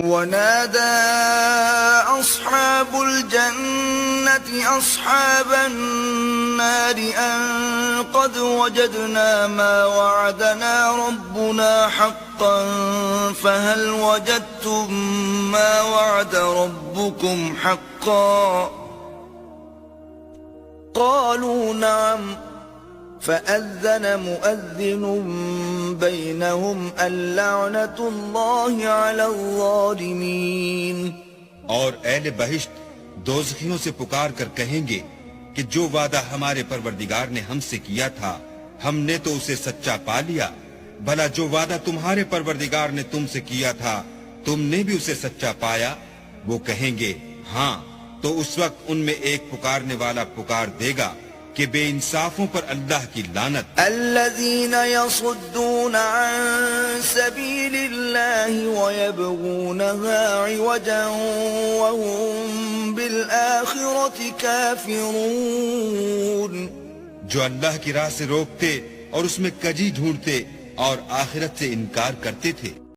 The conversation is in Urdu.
ونادى أصحاب الجنة أصحاب النار أن قد وجدنا ما وعدنا ربنا حقا فهل وجدتم ما وعد ربكم حقا قالوا نعم فأذن مؤذن بينهم اللعنة الله على الظالمين. اور اہل بہشت دوزخیوں سے پکار کر کہیں گے کہ جو وعدہ ہمارے پروردگار نے ہم سے کیا تھا ہم نے تو اسے سچا پا لیا، بھلا جو وعدہ تمہارے پروردگار نے تم سے کیا تھا تم نے بھی اسے سچا پایا؟ وہ کہیں گے ہاں، تو اس وقت ان میں ایک پکارنے والا پکار دے گا کہ بے انصافوں پر اللہ کی لعنت. الذين يصدون عن سبيل الله ويبغونها عوجا وهم بالآخرة كافرون. جو اللہ کی راہ سے روکتے اور اس میں کجی ڈھونڈتے اور آخرت سے انکار کرتے تھے.